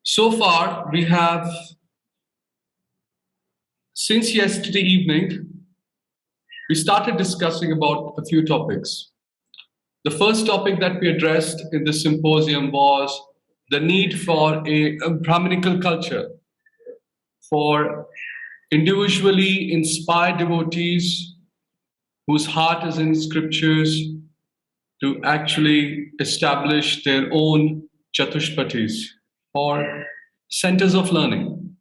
So far, we have, since yesterday evening, we started discussing about a few topics. The first topic that we addressed in this symposium was the need for a Brahminical culture, for individually inspired devotees whose heart is in scriptures to actually establish their own chatushpatis or centers of learning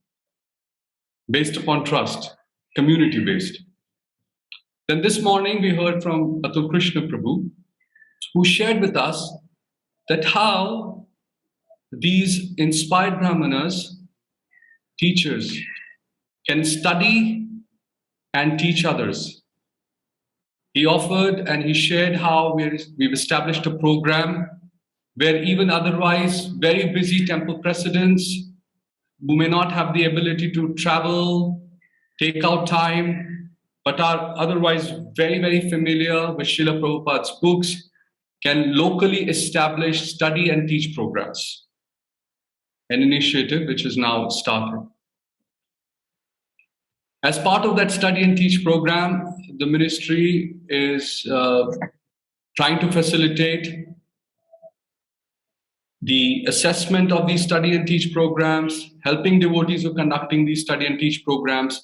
based upon trust, community-based. Then this morning we heard from Atul Krishna Prabhu, who shared with us that how these inspired brahmanas, teachers, can study and teach others. He offered and he shared how we've established a program where even otherwise very busy temple presidents who may not have the ability to travel, take out time, but are otherwise very, very familiar with Srila Prabhupada's books, can locally establish study and teach programs, an initiative which is now started. As part of that study and teach program, the ministry is trying to facilitate the assessment of these study and teach programs, helping devotees who are conducting these study and teach programs,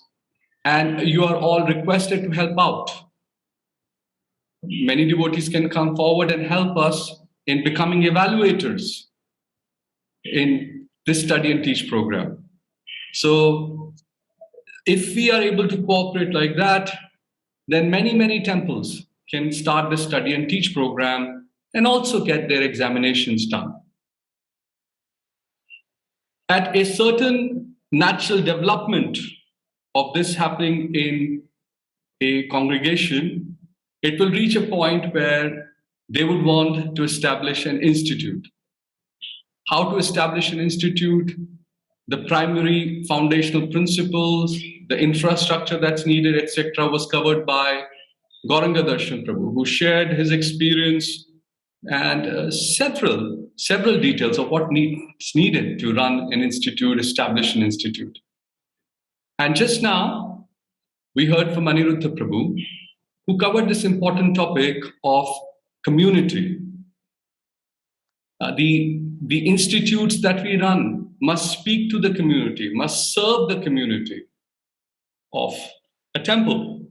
and you are all requested to help out. Many devotees can come forward and help us in becoming evaluators in this study and teach program. So if we are able to cooperate like that, then many, many temples can start the study and teach program and also get their examinations done. At a certain natural development of this happening in a congregation, it will reach a point where they would want to establish an institute. How to establish an institute, the primary foundational principles, the infrastructure that's needed, etc., was covered by Gauranga Darshan Prabhu, who shared his experience and several details of what is needed to run an institute, establish an institute. And just now, we heard from Aniruddha Prabhu, who covered this important topic of community. The institutes that we run must speak to the community, must serve the community of a temple.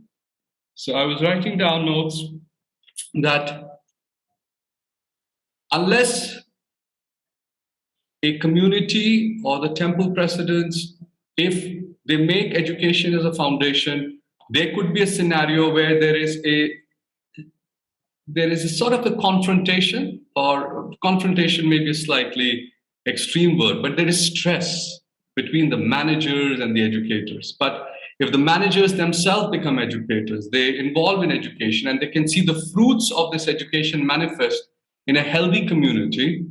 So I was writing down notes that unless a community or the temple presidents, if they make education as a foundation, there could be a scenario where there is a sort of a confrontation, or confrontation may be a slightly extreme word, but there is stress between the managers and the educators. But if the managers themselves become educators, they involve in education and they can see the fruits of this education manifest in a healthy community,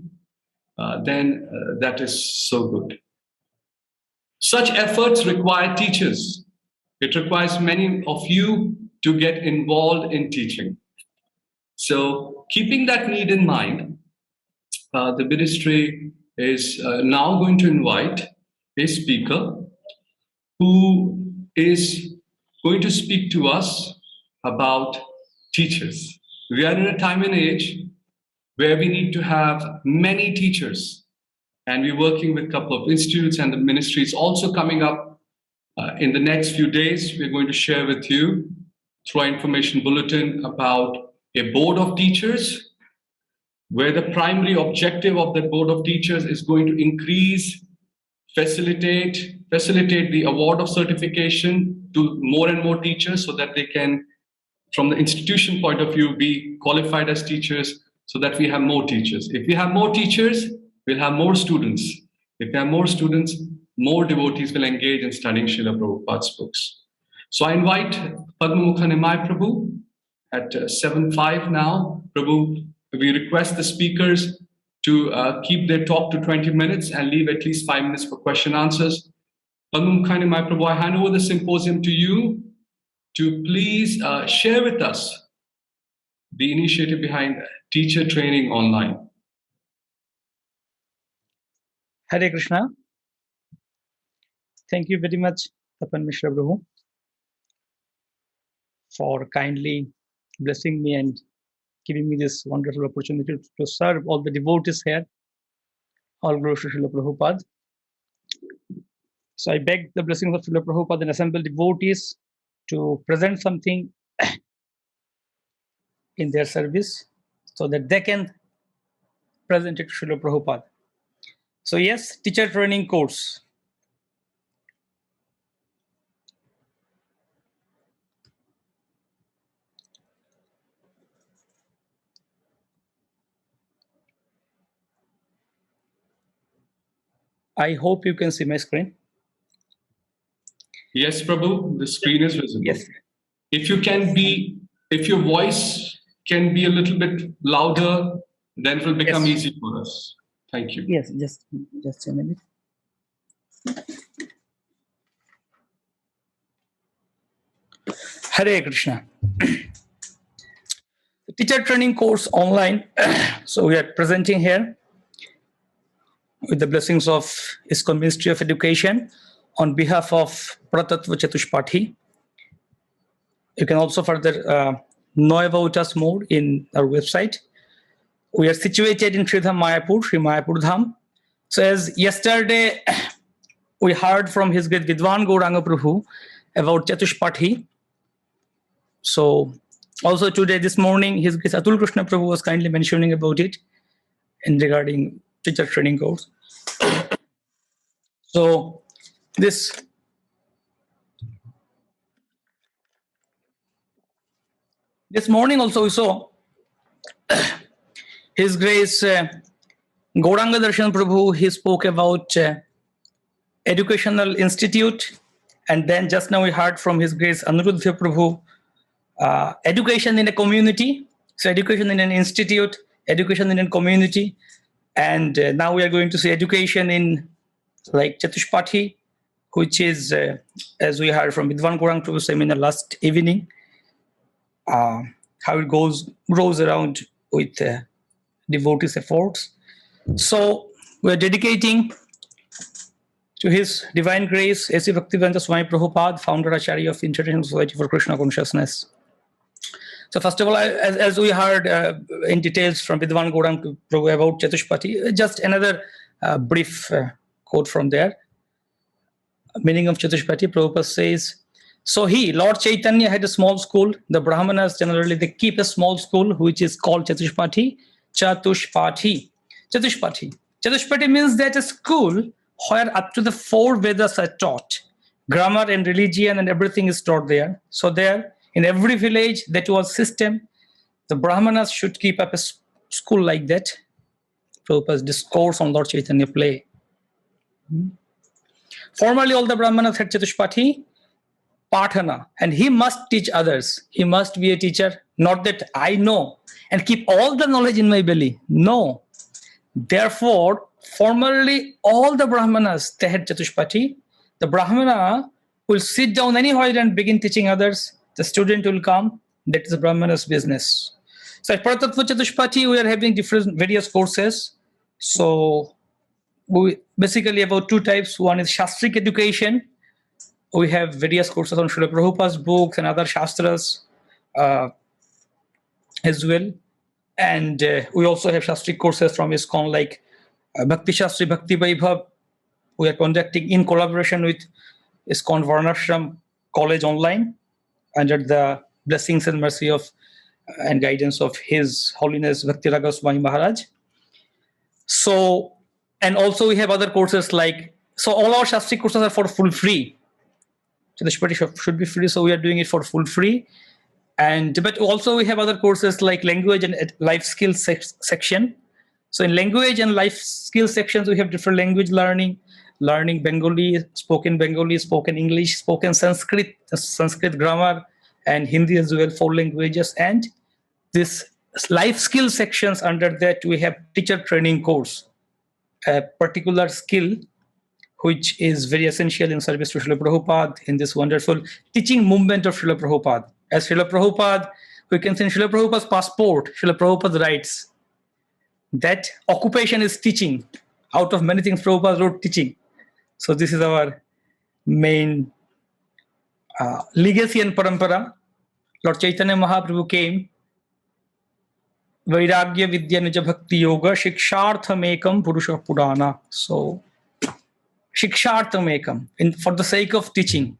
then that is so good. Such efforts require teachers. It requires many of you to get involved in teaching. So keeping that need in mind, the ministry is now going to invite a speaker who is going to speak to us about teachers. We are in a time and age where we need to have many teachers, and we're working with a couple of institutes, and the ministry is also coming up in the next few days. We're going to share with you through our information bulletin about a board of teachers, where the primary objective of that board of teachers is going to increase, facilitate the award of certification to more and more teachers so that they can, from the institution point of view, be qualified as teachers, so that we have more teachers. If we have more teachers, we'll have more students. If we have more students, more devotees will engage in studying Srila Prabhupada's books. So I invite Padmamukha Nimai Prabhu at 7:05 now. Prabhu, we request the speakers to keep their talk to 20 minutes and leave at least 5 minutes for question answers. Padmamukha Nimai Prabhu, I hand over the symposium to you to please share with us the initiative behind teacher training online. Hare Krishna. Thank you very much, Tapan Mishra Prabhu, for kindly blessing me and giving me this wonderful opportunity to serve all the devotees here. All glory to Srila Prabhupada. So I beg the blessings of Srila Prabhupada and assembled devotees to present something in their service so that they can present it to Srila Prabhupada. So yes, teacher training course. I hope you can see my screen. Yes, Prabhu, the screen is visible. Yes. If your voice can be a little bit louder, then it will become easy for us. Thank you. Yes, just a minute. Hare Krishna. The teacher training course online. So we are presenting here with the blessings of ISKCON Ministry of Education on behalf of Pratattva Chatushpathi. You can also further know about us more in our website. We are situated in Sridham Mayapur, Sri Mayapur Dham. So as yesterday we heard from his great Vidwan Gauranga Prabhu about Chatushpathi. So also today, this morning, his great Atul Krishna Prabhu was kindly mentioning about it in regarding teacher training course. So this morning also we saw His Grace Gauranga Darshan Prabhu, he spoke about educational institute, and then just now we heard from His Grace Anuruddha Prabhu, education in a community. So education in an institute, education in a community, and now we are going to see education in like Chatushpathi, which is, as we heard from Vidwan Gauranga Prabhu seminar last evening, how it grows around with devotees' efforts. So we're dedicating to His Divine Grace, A.C. Bhaktivedanta Swami Prabhupada, founder Acharya of International Society for Krishna Consciousness. So first of all, as we heard in details from Vidwan Gauranga Prabhu about Chatushpathi, just another brief quote from there. Meaning of Chatushpathi, Prabhupada says, so Lord Chaitanya had a small school. The Brahmanas generally, they keep a small school, which is called Chatushpathi. Chatushpathi. Chatushpathi means that a school where up to the 4 Vedas are taught. Grammar and religion and everything is taught there. So there, in every village, that was system. The Brahmanas should keep up a school like that. Prabhupada's discourse on Lord Chaitanya play. Formerly, all the Brahmanas had Chatushpathi, Pathana, and he must teach others. He must be a teacher, not that I know and keep all the knowledge in my belly. No. Therefore, formerly, all the Brahmanas, they had Chatushpathi. The Brahmana will sit down anywhere and begin teaching others. The student will come. That is the Brahmana's business. So at Pratattva Chatushpathi, we are having various courses. So we basically about 2 types. One is Shastric education. We have various courses on Srila Prabhupada's books and other Shastras as well. And we also have Shastric courses from ISKCON like Bhakti Shastri, Bhakti Vaibhav. We are conducting in collaboration with ISKCON Varnashram College Online under the blessings and mercy of and guidance of His Holiness Bhakti Raga Swami Maharaj. So, and also we have other courses like, so all our Shastric courses are for full free. So the Chatushpathi should be free, so we are doing it for full free. But also we have other courses like language and life skills section. So in language and life skills sections, we have different language learning Bengali, spoken English, spoken Sanskrit grammar, and Hindi as well, 4 languages. And this life skill sections, under that we have teacher training course, a particular skill which is very essential in service to Srila Prabhupada in this wonderful teaching movement of Srila Prabhupada. As Srila Prabhupada, we can see in Srila Prabhupada's passport, Srila Prabhupada writes that occupation is teaching. Out of many things, Prabhupada wrote teaching. So this is our main legacy and parampara. Lord Chaitanya Mahaprabhu came. Vairagya Vidya Nija Bhakti Yoga Shiksharthamekam Purusha Purana. So, Shiksharthamekam, for the sake of teaching.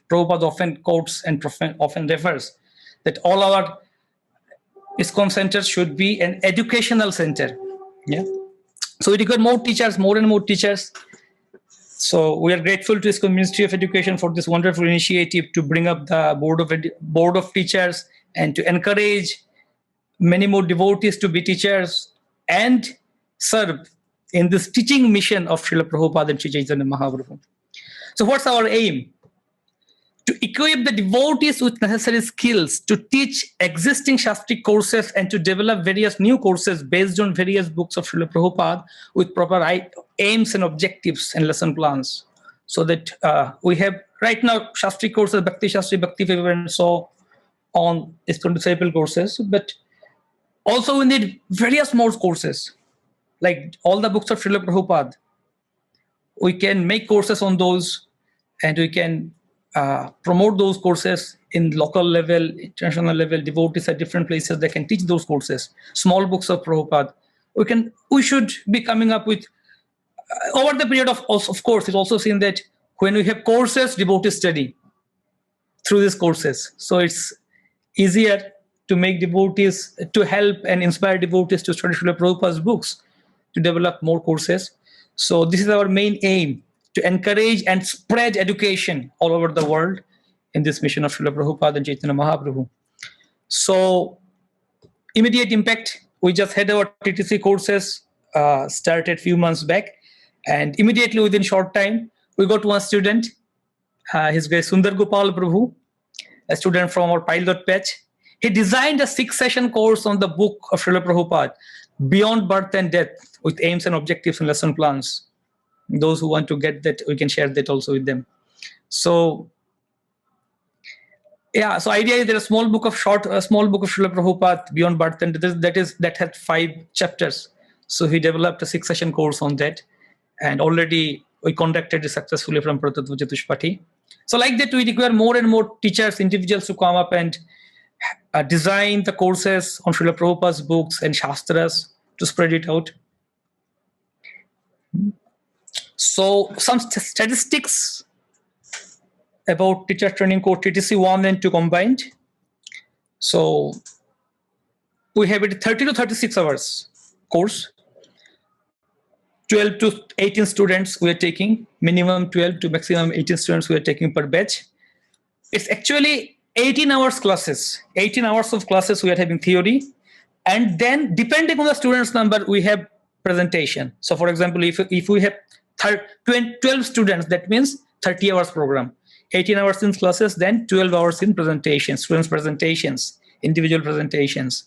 Prabhupada often quotes and often refers that all our ISKCON centers should be an educational center. Yeah. So we require more teachers, more and more teachers. So we are grateful to ISKCON Ministry of Education for this wonderful initiative to bring up the board of teachers and to encourage many more devotees to be teachers and serve in this teaching mission of Srila Prabhupada and Sri Chaitanya Mahaprabhu. So what's our aim? To equip the devotees with necessary skills to teach existing Shastric courses and to develop various new courses based on various books of Srila Prabhupada with proper aims and objectives and lesson plans. So that we have right now Shastric courses, Bhakti Shastri, Bhakti Fever, and so on, ISKCON disciple courses. But also we need various more courses, like all the books of Srila Prabhupada. We can make courses on those, and we can promote those courses in local level, international level. Devotees at different places, they can teach those courses. Small books of Prabhupada. We should be coming up with, over the period of course, it's also seen that when we have courses, devotees study through these courses. So it's easier to make devotees, to help and inspire devotees to study Srila Prabhupada's books, to develop more courses. So this is our main aim, to encourage and spread education all over the world in this mission of Srila Prabhupada and Chaitanya Mahaprabhu. So, immediate impact, we just had our TTC courses started a few months back, and immediately within short time, we got one student, his name is Sundar Gopal Prabhu, a student from our pilot batch. He designed a 6-session course on the book of Srila Prabhupada, Beyond Birth and Death, with aims and objectives and lesson plans. Those who want to get that, we can share that also with them. So, yeah. So, idea is there a small book of Srila Prabhupada, Beyond Birth and Death, that had 5 chapters. So he developed a 6-session course on that, and already we conducted it successfully from Pratatva Chatushpati. So, like that, we require more and more teachers, individuals to come up and design the courses on Srila Prabhupada's books and Shastras to spread it out. So some statistics about teacher training course TTC 1 and 2 combined. So we have it 30 to 36 hours course. 12 to 18 students we are taking, minimum 12 to maximum 18 students we are taking per batch. It's actually 18 hours classes, 18 hours of classes we are having theory. And then depending on the students' number, we have presentation. So for example, if we have 12 students, that means 30 hours program. 18 hours in classes, then 12 hours in presentations, students' presentations, individual presentations.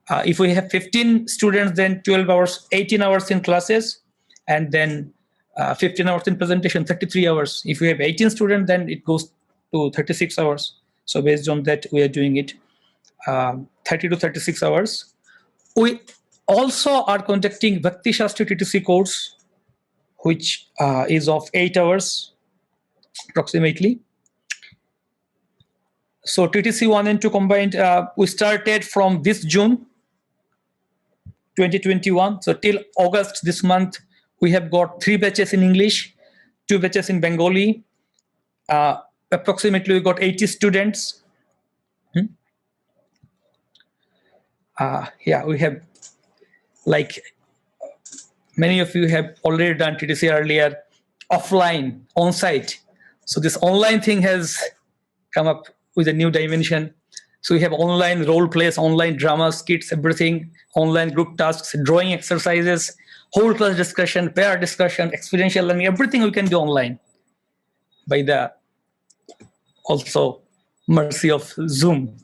If we have 15 students, then 12 hours, 18 hours in classes, and then 15 hours in presentation, 33 hours. If we have 18 students, then it goes to 36 hours. So based on that, we are doing it 30 to 36 hours. We also are conducting Bhakti Shastri TTC course, which is of 8 hours approximately. So TTC 1 and 2 combined, we started from this June 2021. So till August this month, we have got 3 batches in English, 2 batches in Bengali. Approximately we got 80 students. Yeah, we have, like many of you have already done TTC earlier, offline, on-site. So this online thing has come up with a new dimension. So we have online role plays, online drama, skits, everything, online group tasks, drawing exercises, whole class discussion, pair discussion, experiential learning, everything we can do online by the also mercy of Zoom.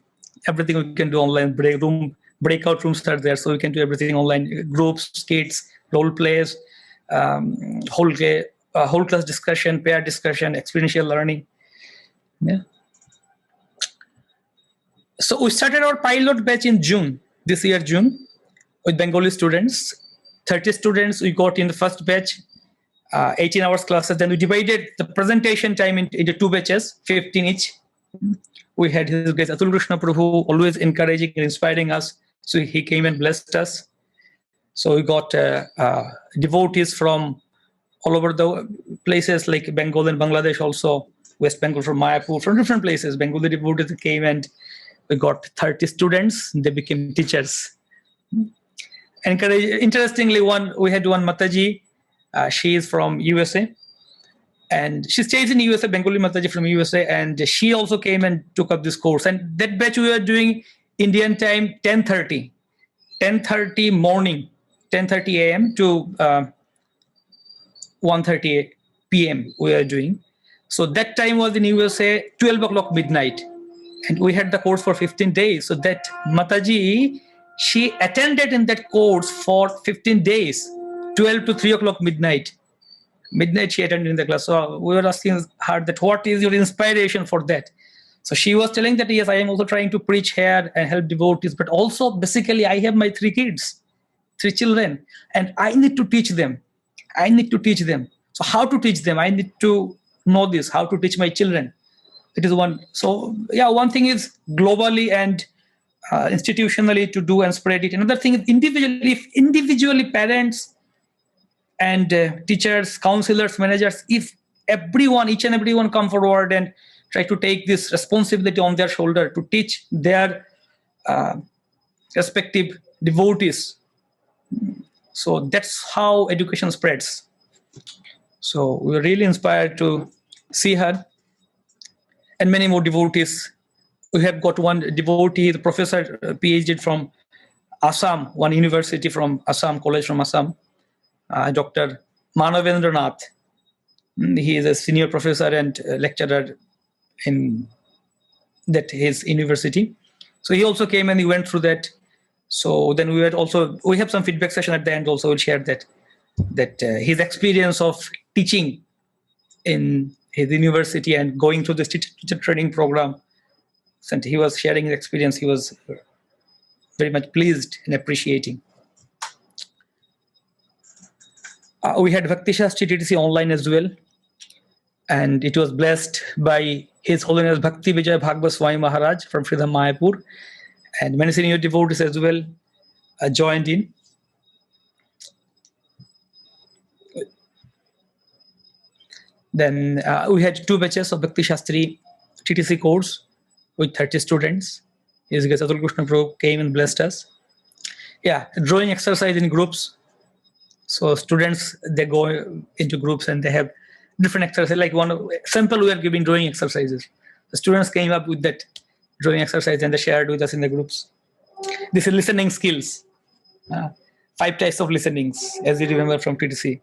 Everything we can do online, breakout rooms are there, so we can do everything online, groups, skits, role plays, whole class discussion, pair discussion, experiential learning. Yeah. So we started our pilot batch in June, this year June, with Bengali students. 30 students we got in the first batch. 18 hours classes. Then we divided the presentation time into 2 batches, 15 each. We had His Grace Atul Krishna Prabhu always encouraging and inspiring us. So he came and blessed us. So we got devotees from all over the places like Bengal and Bangladesh, also West Bengal, from Mayapur, from different places. Bengali devotees came, and we got 30 students. They became teachers. Interestingly, we had one Mataji. She is from USA, and she stays in USA, Bengali Mataji from USA, and she also came and took up this course. And that batch we were doing Indian time 10:30 morning, 10:30 a.m. to 1:30 p.m. we are doing. So that time was in USA 12 o'clock midnight, and we had the course for 15 days. So that Mataji, she attended in that course for 15 days, 12 to 3 o'clock midnight. Midnight she attended in the class. So we were asking her that what is your inspiration for that? So she was telling that, yes, I am also trying to preach here and help devotees, but also basically I have my 3 kids, 3 children, and I need to teach them. So how to teach them? I need to know this, how to teach my children. It is one. So yeah, one thing is globally and institutionally to do and spread it. Another thing is individually parents and teachers, counselors, managers, if each and everyone come forward and try to take this responsibility on their shoulder to teach their respective devotees. So that's how education spreads. So we were really inspired to see her and many more devotees. We have got one devotee, the professor, PhD from Assam, one university from Assam, college from Assam, Dr. Manavendranath. He is a senior professor and lecturer in his university. So he also came and he went through that. So then we have some feedback session at the end also. We'll share that his experience of teaching in his university and going through the teacher training program. And he was sharing his experience. He was very much pleased and appreciating. We had Bhakti Shastri TTC online as well. And it was blessed by His Holiness Bhakti Vijay Bhagavad Swami Maharaj from Freedom Mayapur. And many senior devotees as well joined in. Then we had 2 batches of Bhakti Shastri TTC course with 30 students. His Grace Atul Krishna Prabhu came and blessed us. Yeah, drawing exercise in groups. So students, they go into groups and they have different exercises. Like one sample, we are giving drawing exercises. The students came up with that drawing exercise and they shared with us in the groups. This is listening skills. 5 types of listenings, as you remember from TTC.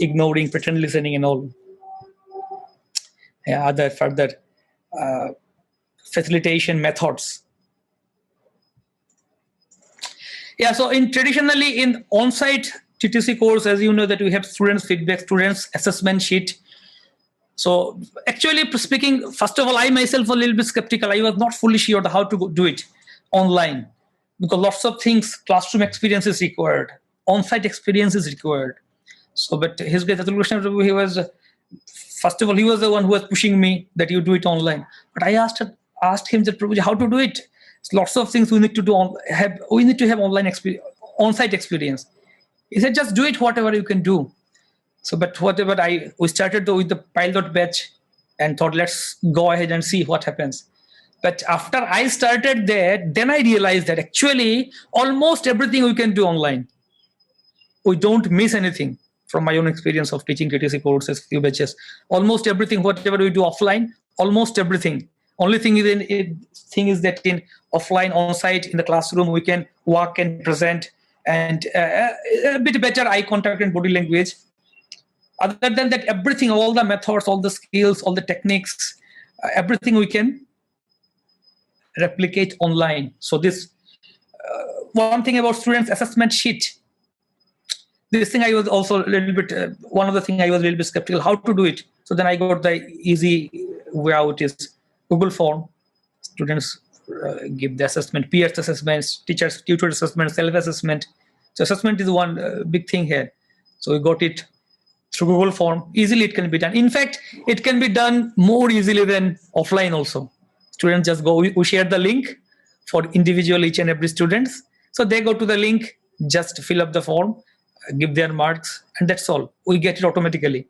Ignoring, pretend listening and all. Yeah, other further facilitation methods. Yeah, so traditionally in on-site TTC course, as you know, that we have students' feedback, students' assessment sheet. So actually speaking, first of all, I myself was a little bit skeptical. I was not fully sure how to do it online because lots of things, classroom experience is required, on-site experience is required. So, but His Grace Atul Krishna Prabhu, he was the one who was pushing me that you do it online. But I asked him that, Prabhuji, how to do it? Lots of things we need to do. We need to have online experience, on-site experience. He said, just do it, whatever you can do. So, but we started with the pilot batch and thought, let's go ahead and see what happens. But after I started there, then I realized that actually almost everything we can do online. We don't miss anything. From my own experience of teaching TTC courses, few batches, almost everything, whatever we do offline, almost everything. Only thing is that in offline, on-site, in the classroom, we can walk and present and a bit better eye contact and body language. Other than that, everything, all the methods, all the skills, all the techniques, everything we can replicate online. So this one thing about students' assessment sheet. This thing I was also a little bit, one of the things I was a little bit skeptical, how to do it. So then I got the easy way out is Google form. Students give the assessment, peers assessments, teachers, tutor assessment, self-assessment. So assessment is one big thing here. So we got it through Google Form. Easily it can be done. In fact, it can be done more easily than offline also. Students just go, we share the link for individual each and every students. So they go to the link, just fill up the form, give their marks, and that's all. We get it automatically.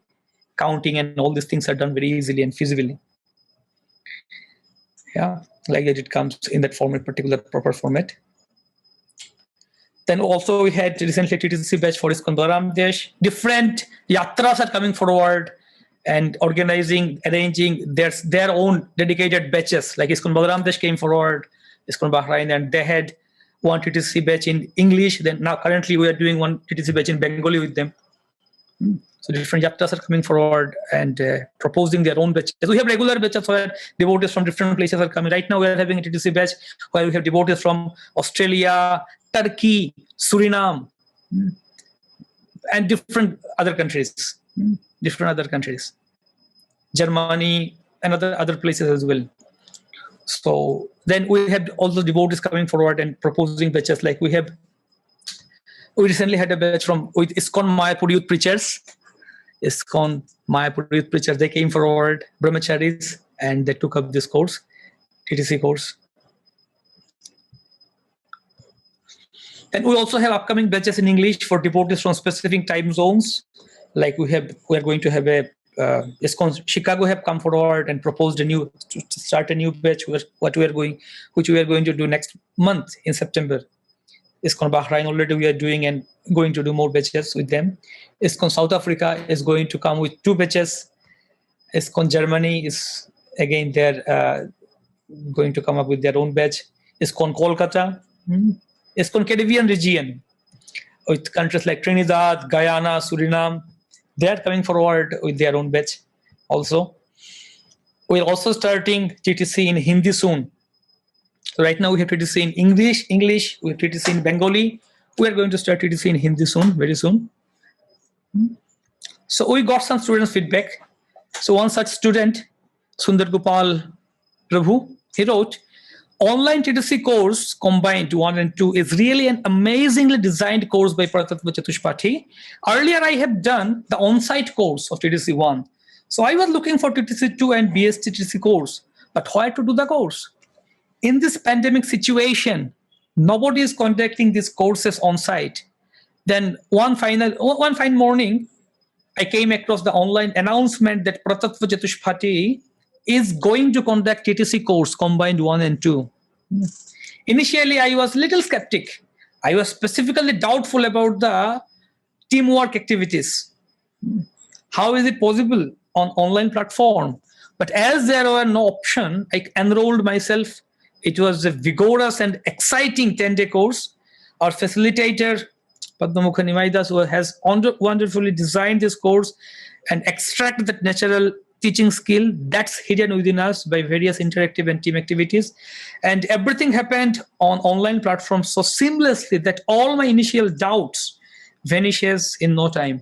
Counting and all these things are done very easily and feasibly. Yeah, like that it comes in that format, particular proper format. Then also we had recently TTC batch for ISKCON Balaram Desh. Different yatras are coming forward and organizing, arranging their own dedicated batches. Like ISKCON Balaram Desh came forward, ISKCON Bahrain, and they had one TTC batch in English. Then now currently we are doing one TTC batch in Bengali with them. So different yatras are coming forward and proposing their own batches. We have regular batches where devotees from different places are coming. Right now we are having a TTC batch where we have devotees from Australia, Turkey, Suriname, and different other countries, Germany, and other places as well. So then we have also devotees coming forward and proposing batches. Like we recently had a batch with ISKCON Mayapur youth preachers. ISKCON Mayapur youth preachers, they came forward, brahmacharis, and they took up this course, TTC course. And we also have upcoming batches in English for devotees from specific time zones. Like we are going to have a ISKCON Chicago have come forward and proposed to start a new batch, which we are going to do next month in September. ISKCON Bahrain already we are doing and going to do more batches with them. ISKCON South Africa is going to come with 2 batches. ISKCON Germany is again they're going to come up with their own batch. ISKCON Kolkata, ISKCON Caribbean region with countries like Trinidad, Guyana, Suriname, they are coming forward with their own batch also. We're also starting TTC in Hindi soon. So right now we have TTC in English, we have TTC in Bengali. We are going to start TTC in Hindi soon, very soon. So we got some students' feedback. So one such student, Sundar Gopal Prabhu, he wrote, online TTC course combined 1 and 2 is really an amazingly designed course by Paratattva Chatushpathi. Earlier I have done the on-site course of TTC 1. So I was looking for TTC 2 and BST TTC course, but where to do the course? In this pandemic situation, nobody is conducting these courses on-site. Then one fine morning, I came across the online announcement that Paratattva Chatushpathi is going to conduct TTC course combined 1 and 2. Initially, I was a little skeptic. I was specifically doubtful about the teamwork activities. How is it possible on online platform? But as there were no option, I enrolled myself. It was a vigorous and exciting 10-day course. Our facilitator, Padmamukha Nimai, who has wonderfully designed this course and extracted that natural teaching skill that's hidden within us by various interactive and team activities. And everything happened on online platforms so seamlessly that all my initial doubts vanishes in no time.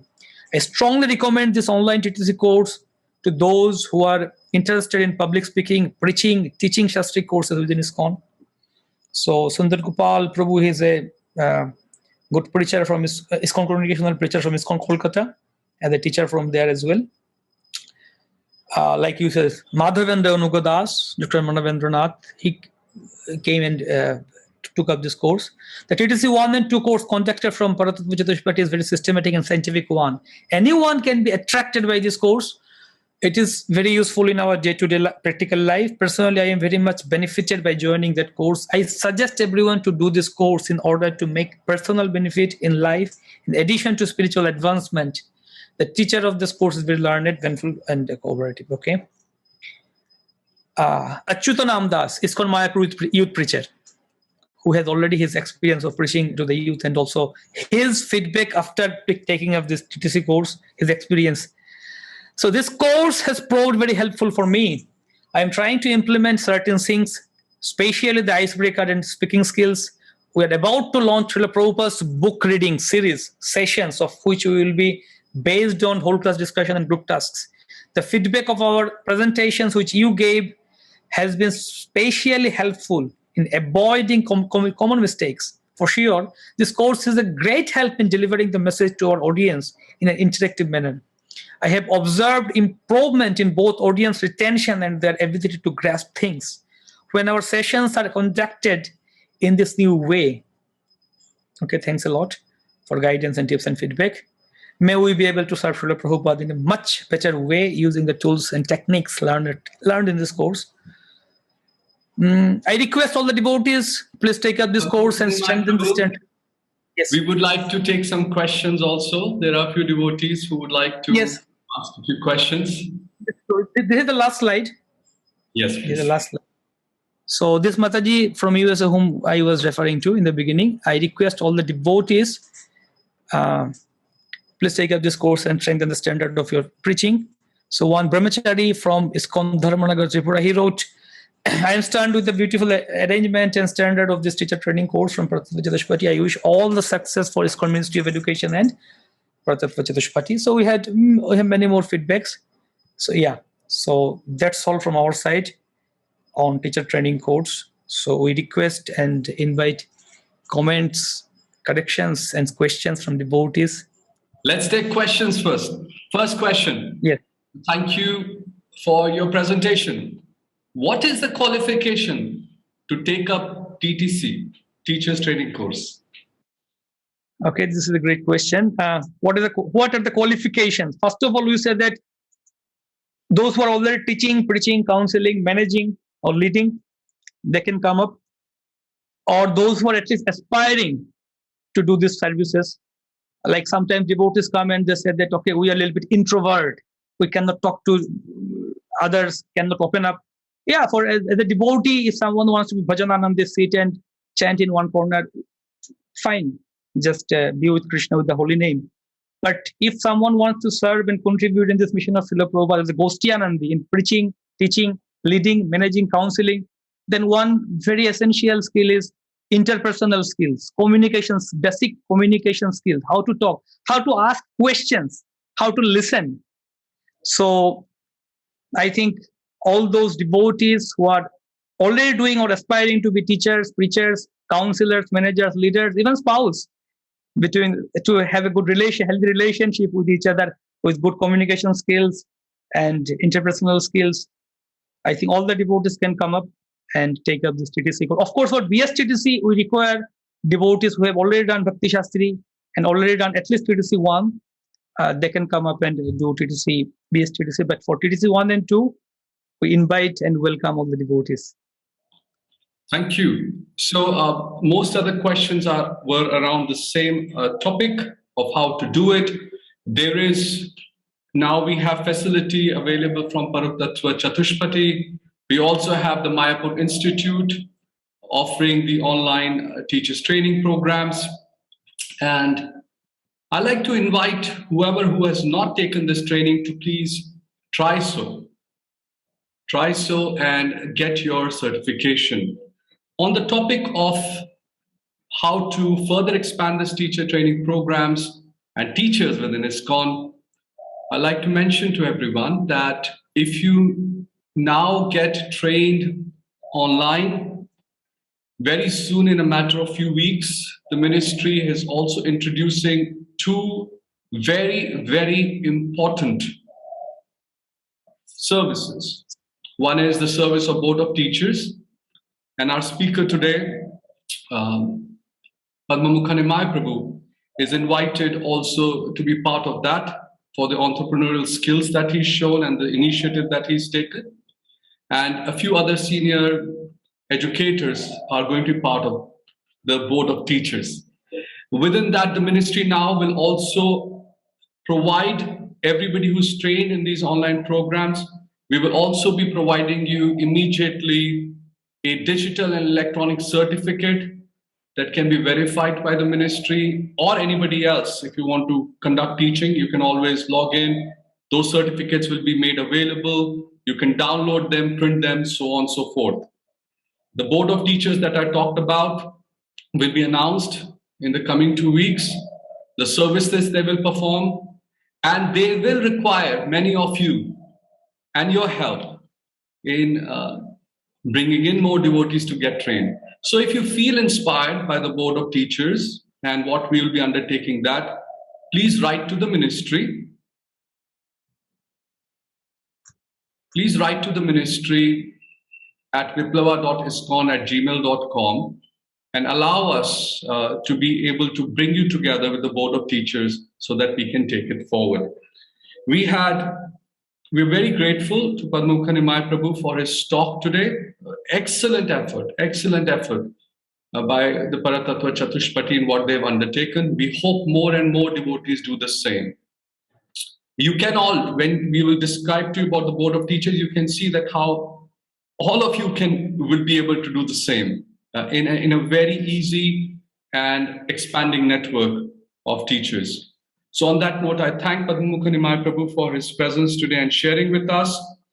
I strongly recommend this online TTC course to those who are interested in public speaking, preaching, teaching Shastri courses within ISKCON. So Sundar Gopal Prabhu is a good preacher from ISKCON congregational preacher from ISKCON Kolkata, and a teacher from there as well. Like you said, Madhavendra Anugadas, Dr. Manavendranath, he came and took up this course. The TTC 1 and 2 course conducted from Paratattva Chatushpathi is very systematic and scientific one. Anyone can be attracted by this course. It is very useful in our day-to-day practical life. Personally, I am very much benefited by joining that course. I suggest everyone to do this course in order to make personal benefit in life, in addition to spiritual advancement. The teacher of this course is very learned, vengeful, and cooperative. Okay. Achyutanam Das, ISKCON Mayapur youth preacher, who has already his experience of preaching to the youth and also his feedback after taking up this TTC course, his experience. So this course has proved very helpful for me. I am trying to implement certain things, especially the icebreaker and speaking skills. We are about to launch Srila Prabhupada's book reading series, sessions of which we will be based on whole class discussion and group tasks. The feedback of our presentations which you gave has been spatially helpful in avoiding common mistakes. For sure, this course is a great help in delivering the message to our audience in an interactive manner. I have observed improvement in both audience retention and their ability to grasp things when our sessions are conducted in this new way. Okay, thanks a lot for guidance and tips and feedback. May we be able to serve Srila Prabhupada in a much better way using the tools and techniques learned in this course. I request all the devotees, please take up this course and strengthen the strength. Yes. We would like to take some questions also. There are a few devotees who would like to Yes. ask a few questions. This is the last slide. Yes, This is please. the last slide. So this Mataji from USA whom I was referring to in the beginning, I request all the devotees, please take up this course and strengthen the standard of your preaching. So one brahmachari from ISKCON Dharmanagar, Tripura, he wrote, I am stunned with the beautiful arrangement and standard of this teacher training course from Pratap Chatushpati. I wish all the success for ISKCON Ministry of Education and Pratap Chatushpati. So we have many more feedbacks. So yeah, so that's all from our side on teacher training course. So we request and invite comments, corrections, and questions from devotees. Let's take questions first. First question. Yes. Thank you for your presentation. What is the qualification to take up TTC, Teachers Training Course? Okay, this is a great question. What are the qualifications? First of all, we said that those who are already teaching, preaching, counseling, managing, or leading, they can come up. Or those who are at least aspiring to do these services. Like sometimes devotees come and they say that, okay, we are a little bit introvert. We cannot talk to others, cannot open up. Yeah, for as a devotee, if someone wants to be bhajananand, they sit and chant in one corner, fine. Just be with Krishna with the holy name. But if someone wants to serve and contribute in this mission of Srila Prabhupada as a Gostiyanandi in preaching, teaching, leading, managing, counseling, then one very essential skill is interpersonal skills, communications, basic communication skills, how to talk, how to ask questions, how to listen. So I think all those devotees who are already doing or aspiring to be teachers, preachers, counselors, managers, leaders, even spouse, to have a good healthy relationship with each other with good communication skills and interpersonal skills, I think all the devotees can come up and take up this TTC course. Of course, for BSTTC, we require devotees who have already done Bhakti Shastri and already done at least TTC 1. They can come up and do TTC, BSTTC. But for TTC 1 and 2, we invite and welcome all the devotees. Thank you. So most of the questions were around the same topic of how to do it. Now we have facility available from Paratattva Chatushpati. We also have the Mayapur Institute offering the online teachers training programs. And I'd like to invite whoever who has not taken this training to please try so. Try so and get your certification. On the topic of how to further expand this teacher training programs and teachers within ISKCON, I'd like to mention to everyone that if you now get trained online, very soon, in a matter of few weeks, the ministry is also introducing two very, very important services. One is the service of Board of Teachers, and our speaker today, Padmamukha Nimai Prabhu, is invited also to be part of that for the entrepreneurial skills that he's shown and the initiative that he's taken. And a few other senior educators are going to be part of the Board of Teachers. Within that, the ministry now will also provide everybody who's trained in these online programs. We will also be providing you immediately a digital and electronic certificate that can be verified by the ministry or anybody else. If you want to conduct teaching, you can always log in. Those certificates will be made available. You can download them, print them, so on and so forth. The Board of Teachers that I talked about will be announced in the coming 2 weeks, the services they will perform, and they will require many of you and your help in bringing in more devotees to get trained. So if you feel inspired by the Board of Teachers and what we will be undertaking that, please write to the ministry please write to the ministry at viplava.iscon@gmail.com and allow us to be able to bring you together with the board of teachers so that we can take it forward. We're very grateful to Padmamukha Nimai Prabhu for his talk today. Excellent effort by the Paratattva Chatushpati in what they've undertaken. We hope more and more devotees do the same. You can all, when we will describe to you about the board of teachers, you can see that how all of you will be able to do the same in a very easy and expanding network of teachers. So on that note, I thank Padmamukha Nimai Prabhu for his presence today and sharing with us.